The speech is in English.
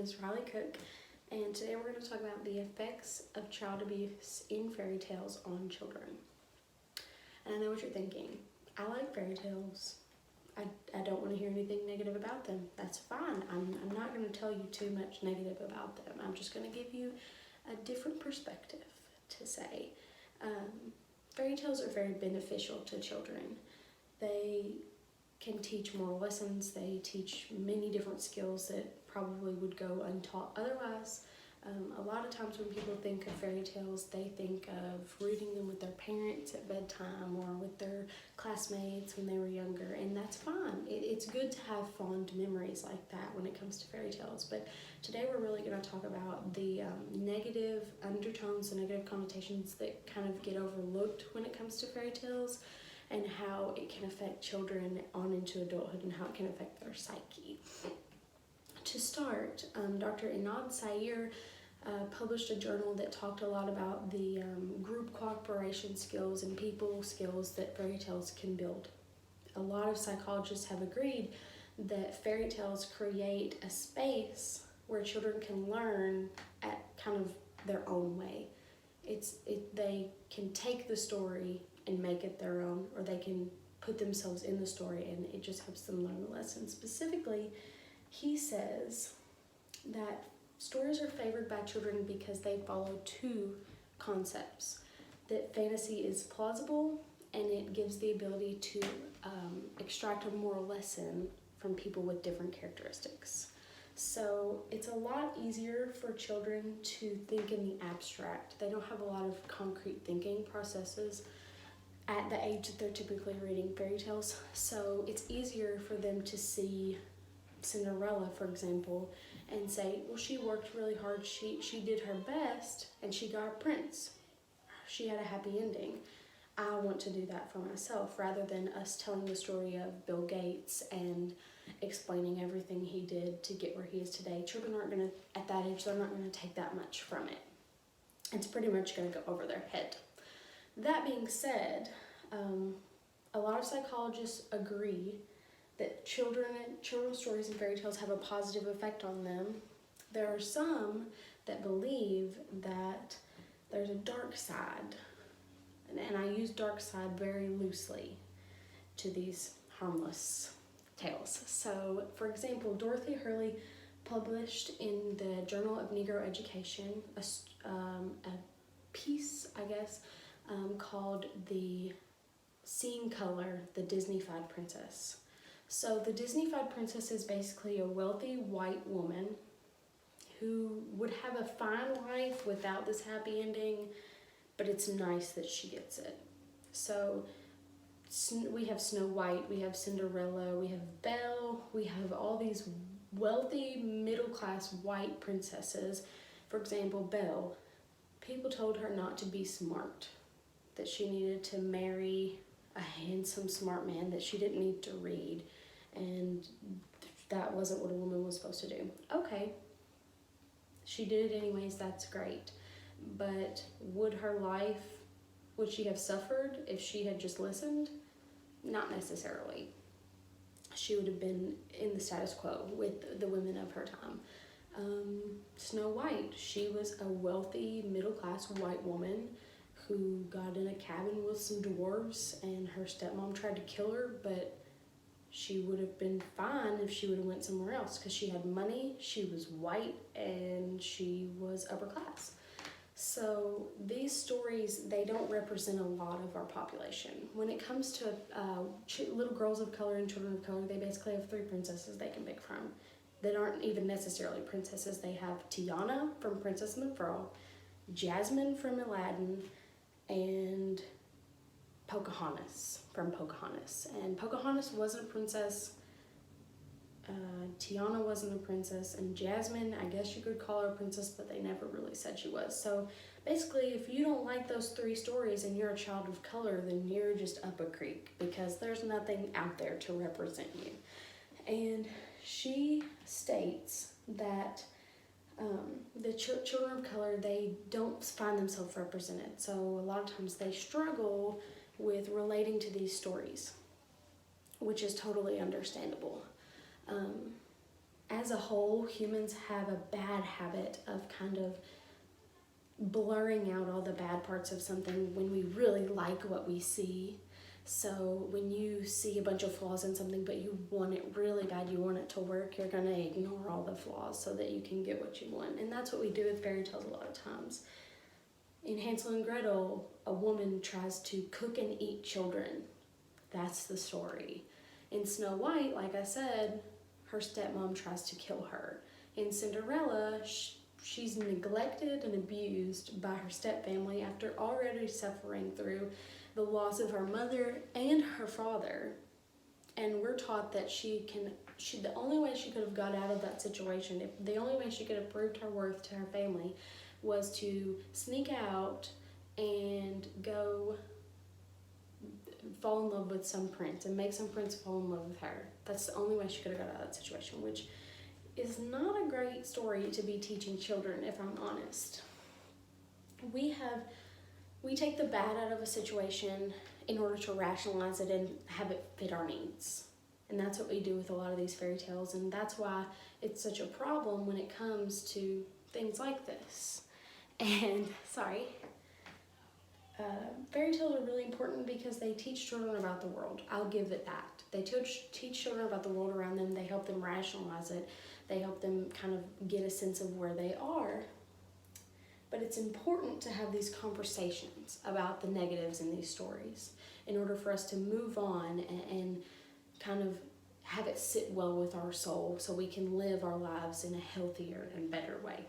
is Riley Cook, and today we're going to talk about the effects of child abuse in fairy tales on children. And I know what you're thinking. I like fairy tales. I don't want to hear anything negative about them. That's fine. I'm not going to tell you too much negative about them. I'm just going to give you a different perspective to say. Fairy tales are very beneficial to children. They can teach moral lessons. They teach many different skills that probably would go untaught otherwise. A lot of times when people think of fairy tales, they think of reading them with their parents at bedtime or with their classmates when they were younger, and that's fine. It's good to have fond memories like that when it comes to fairy tales, but today we're really going to talk about the negative undertones, the negative connotations that kind of get overlooked when it comes to fairy tales, and how it can affect children on into adulthood and how it can affect their psyche. To start, Dr. Inad Sair published a journal that talked a lot about the group cooperation skills and people skills that fairy tales can build. A lot of psychologists have agreed that fairy tales create a space where children can learn at kind of their own way. They can take the story and make it their own, or they can put themselves in the story, and it just helps them learn the lesson. Specifically, he says that stories are favored by children because they follow two concepts: that fantasy is plausible, and it gives the ability to extract a moral lesson from people with different characteristics. So it's a lot easier for children to think in the abstract. They don't have a lot of concrete thinking processes at the age that they're typically reading fairy tales. So it's easier for them to see Cinderella, for example, and say, well, she worked really hard, she did her best, and she got a prince. She had a happy ending. I want to do that for myself, rather than us telling the story of Bill Gates and explaining everything he did to get where he is today. Children aren't going to, at that age, they're not going to take that much from it. It's pretty much going to go over their head. That being said, a lot of psychologists agree that children's stories and fairy tales have a positive effect on them. There are some that believe that there's a dark side, and I use dark side very loosely to these harmless tales. So, for example, Dorothy Hurley published in the Journal of Negro Education a piece, I guess, called The Seeing Color, the Disneyfied Princess. So the Disneyfied princess is basically a wealthy white woman who would have a fine life without this happy ending, but it's nice that she gets it. So we have Snow White, we have Cinderella, we have Belle, we have all these wealthy middle-class white princesses. For example, Belle, people told her not to be smart, that she needed to marry a handsome, smart man, that she didn't need to read, and that wasn't what a woman was supposed to do. Okay, she did it anyways, that's great. But would she have suffered if she had just listened? Not necessarily. She would have been in the status quo with the women of her time. Snow White, she was a wealthy, middle-class white woman who got in a cabin with some dwarves, and her stepmom tried to kill her, but she would have been fine if she would have went somewhere else, because she had money, she was white, and she was upper class. So these stories, they don't represent a lot of our population. When it comes to little girls of color and children of color, they basically have three princesses they can pick from that aren't even necessarily princesses. They have Tiana from Princess and the Frog, Jasmine from Aladdin, and Pocahontas from Pocahontas. And Pocahontas wasn't a princess, Tiana wasn't a princess, and Jasmine, I guess you could call her a princess, but they never really said she was. So basically, if you don't like those three stories and you're a child of color, then you're just up a creek, because there's nothing out there to represent you. And she states that the children of color, they don't find themselves represented. So a lot of times they struggle with relating to these stories, which is totally understandable. As as a whole, humans have a bad habit of kind of blurring out all the bad parts of something when we really like what we see. So when you see a bunch of flaws in something but you want it really bad, you want it to work, you're going to ignore all the flaws so that you can get what you want. And that's what we do with fairy tales a lot of times. In Hansel and Gretel, a woman tries to cook and eat children. That's the story. In Snow White, like I said, her stepmom tries to kill her. In Cinderella, she's neglected and abused by her stepfamily after already suffering through the loss of her mother and her father. And we're taught that the only way she could have got out of that situation, the only way she could have proved her worth to her family, was to sneak out and go fall in love with some prince and make some prince fall in love with her. That's the only way she could have got out of that situation, which is not a great story to be teaching children, if I'm honest. We take the bad out of a situation in order to rationalize it and have it fit our needs. And that's what we do with a lot of these fairy tales, and that's why it's such a problem when it comes to things like this. And, fairy tales are really important because they teach children about the world. I'll give it that. They teach children about the world around them. They help them rationalize it. They help them kind of get a sense of where they are. But it's important to have these conversations about the negatives in these stories in order for us to move on and kind of have it sit well with our soul so we can live our lives in a healthier and better way.